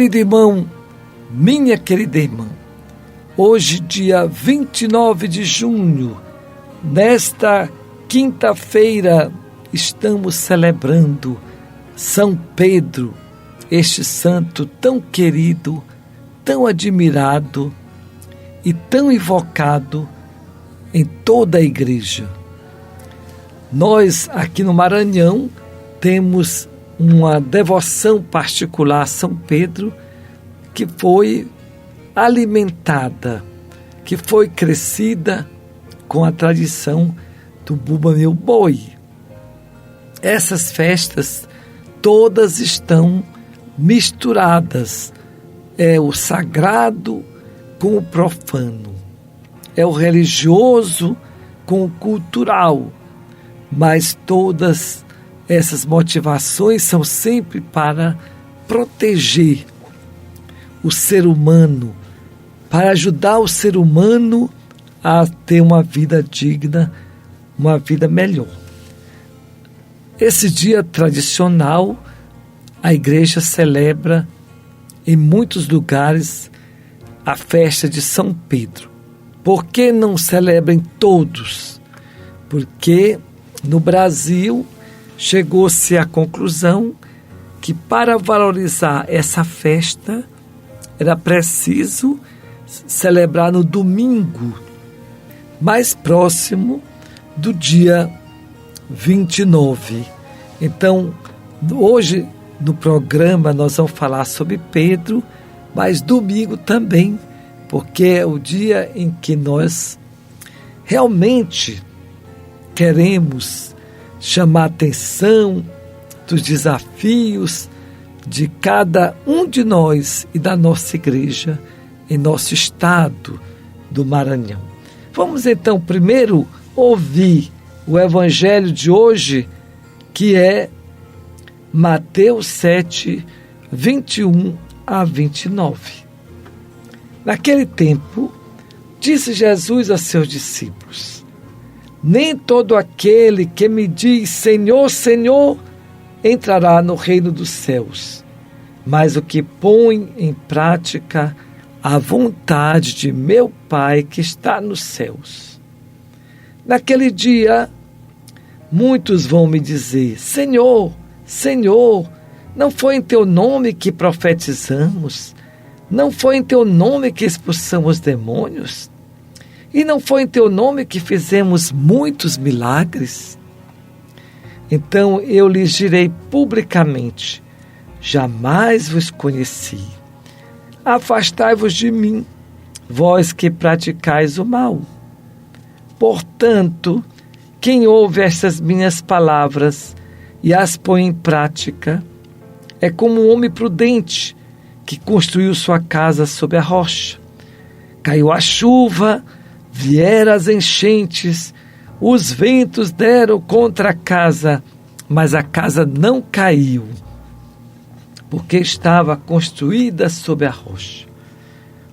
Querido irmão, minha querida irmã, hoje, dia 29 de junho, nesta quinta-feira, estamos celebrando São Pedro, este santo tão querido, tão admirado e tão invocado em toda a igreja. Nós, aqui no Maranhão, temos uma devoção particular a São Pedro, que foi alimentada, que foi crescida com a tradição do Bumba Meu Boi. Essas festas todas estão misturadas, é o sagrado com o profano, é o religioso com o cultural, mas todas essas motivações são sempre para proteger o ser humano, para ajudar o ser humano a ter uma vida digna, uma vida melhor. Esse dia tradicional, a igreja celebra em muitos lugares a festa de São Pedro. Por que não celebra em todos? Porque no Brasil chegou-se à conclusão que para valorizar essa festa era preciso celebrar no domingo, mais próximo do dia 29. Então, hoje no programa nós vamos falar sobre Pedro, mas domingo também, porque é o dia em que nós realmente queremos chamar a atenção dos desafios de cada um de nós e da nossa igreja em nosso estado do Maranhão. Vamos então primeiro ouvir o evangelho de hoje, que é Mateus 7, 21 a 29. Naquele tempo, disse Jesus a seus discípulos: nem todo aquele que me diz Senhor, Senhor, entrará no reino dos céus, mas o que põe em prática a vontade de meu Pai que está nos céus. Naquele dia, muitos vão me dizer: Senhor, Senhor, não foi em teu nome que profetizamos? Não foi em teu nome que expulsamos demônios? E não foi em teu nome que fizemos muitos milagres? Então eu lhes direi publicamente: jamais vos conheci. Afastai-vos de mim, vós que praticais o mal. Portanto, quem ouve estas minhas palavras e as põe em prática é como um homem prudente que construiu sua casa sobre a rocha. Caiu a chuva, vieram as enchentes, os ventos deram contra a casa, mas a casa não caiu, porque estava construída sobre a rocha.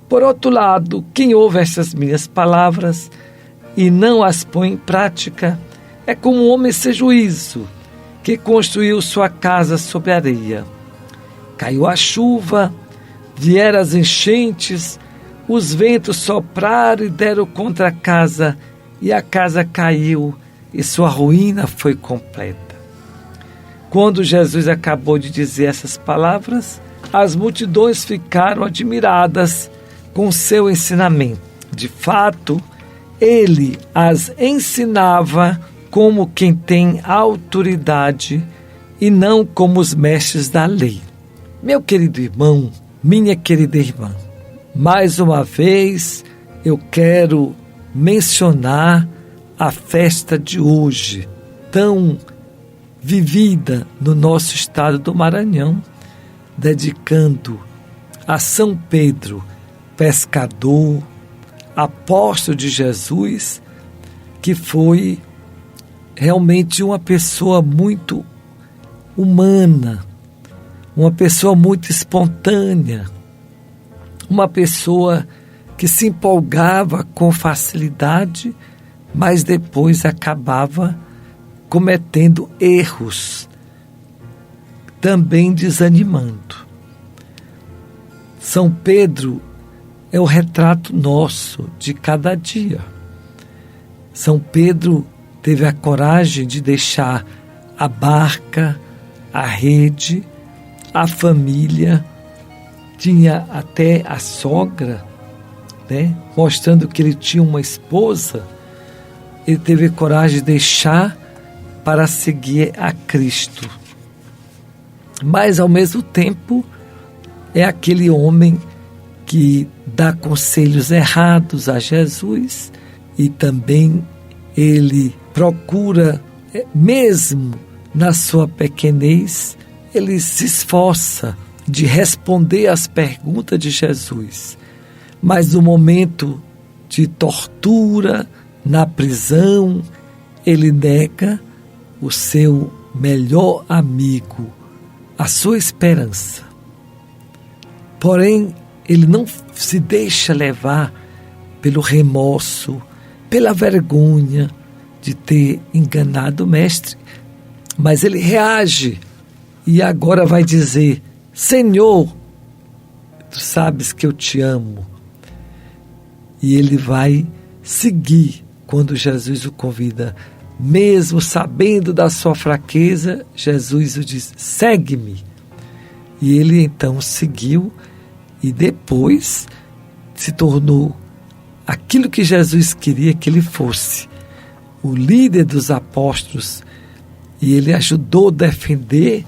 Por outro lado, quem ouve essas minhas palavras e não as põe em prática é como um homem sem juízo que construiu sua casa sobre areia. Caiu a chuva, vieram as enchentes, os ventos sopraram e deram contra a casa, e a casa caiu, e sua ruína foi completa. Quando Jesus acabou de dizer essas palavras, as multidões ficaram admiradas com seu ensinamento. De fato, ele as ensinava como quem tem autoridade e não como os mestres da lei. Meu querido irmão, minha querida irmã, mais uma vez eu quero mencionar a festa de hoje, tão vivida no nosso estado do Maranhão, dedicando a São Pedro, pescador, apóstolo de Jesus, que foi realmente uma pessoa muito humana, uma pessoa muito espontânea, uma pessoa que se empolgava com facilidade, mas depois acabava cometendo erros, também desanimando. São Pedro é o retrato nosso de cada dia. São Pedro teve a coragem de deixar a barca, a rede, a família, tinha até a sogra, né, mostrando que ele tinha uma esposa. Ele teve coragem de deixar para seguir a Cristo. Mas, ao mesmo tempo, é aquele homem que dá conselhos errados a Jesus e também ele procura, mesmo na sua pequenez, ele se esforça de responder às perguntas de Jesus. Mas no momento de tortura, na prisão, ele nega o seu melhor amigo, a sua esperança. Porém, ele não se deixa levar pelo remorso, pela vergonha de ter enganado o mestre, mas ele reage e agora vai dizer: Senhor, tu sabes que eu te amo. E ele vai seguir quando Jesus o convida. Mesmo sabendo da sua fraqueza, Jesus o diz: segue-me. E ele então seguiu e depois se tornou aquilo que Jesus queria que ele fosse, o líder dos apóstolos. E ele ajudou a defender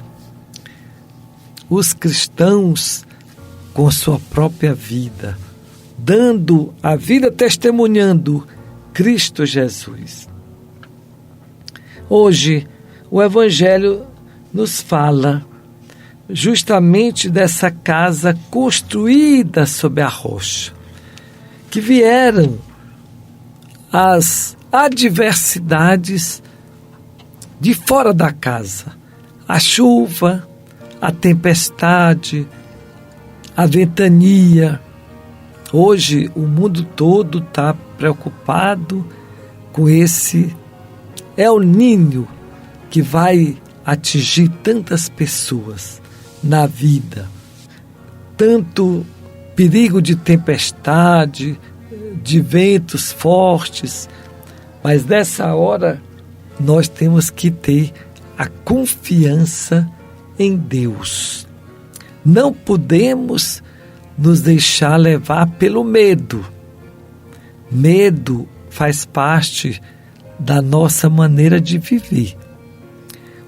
os cristãos com sua própria vida, dando a vida, testemunhando Cristo Jesus. Hoje, o Evangelho nos fala justamente dessa casa construída sob a rocha, que vieram as adversidades de fora da casa, a chuva, a tempestade, a ventania. Hoje o mundo todo está preocupado com esse El Niño que vai atingir tantas pessoas na vida. Tanto perigo de tempestade, de ventos fortes, mas nessa hora nós temos que ter a confiança em Deus. Não podemos nos deixar levar pelo medo. Medo faz parte da nossa maneira de viver.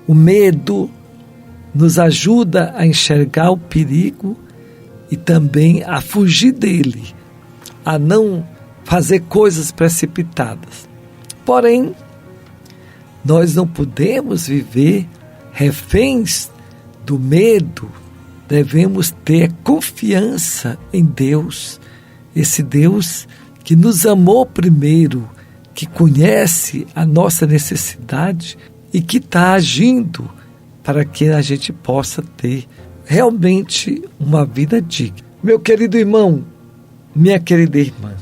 O medo nos ajuda a enxergar o perigo e também a fugir dele, a não fazer coisas precipitadas. Porém, nós não podemos viver reféns do medo. Devemos ter confiança em Deus, esse Deus que nos amou primeiro, que conhece a nossa necessidade e que está agindo para que a gente possa ter realmente uma vida digna. Meu querido irmão, minha querida irmã,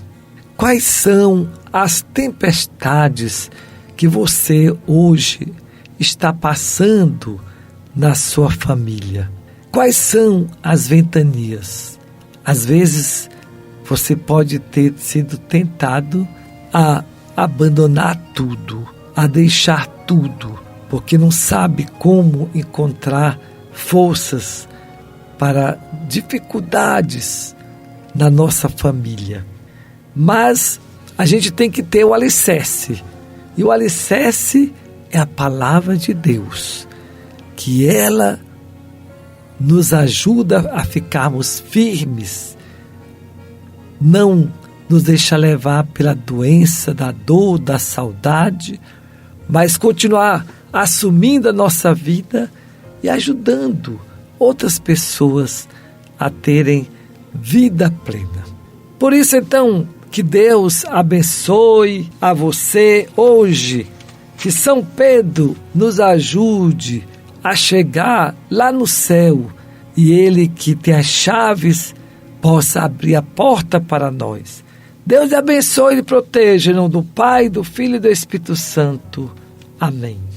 quais são as tempestades que você hoje está passando na sua família? Quais são as ventanias? Às vezes você pode ter sido tentado a abandonar tudo, a deixar tudo, porque não sabe como encontrar forças para dificuldades na nossa família. Mas a gente tem que ter o alicerce. E o alicerce é a palavra de Deus, que ela nos ajuda a ficarmos firmes, não nos deixa levar pela doença, da dor, da saudade, mas continuar assumindo a nossa vida e ajudando outras pessoas a terem vida plena. Por isso, então, que Deus abençoe a você hoje, que São Pedro nos ajude a chegar lá no céu e Ele que tem as chaves possa abrir a porta para nós. Deus abençoe e proteja, em nome do Pai, do Filho e do Espírito Santo. Amém.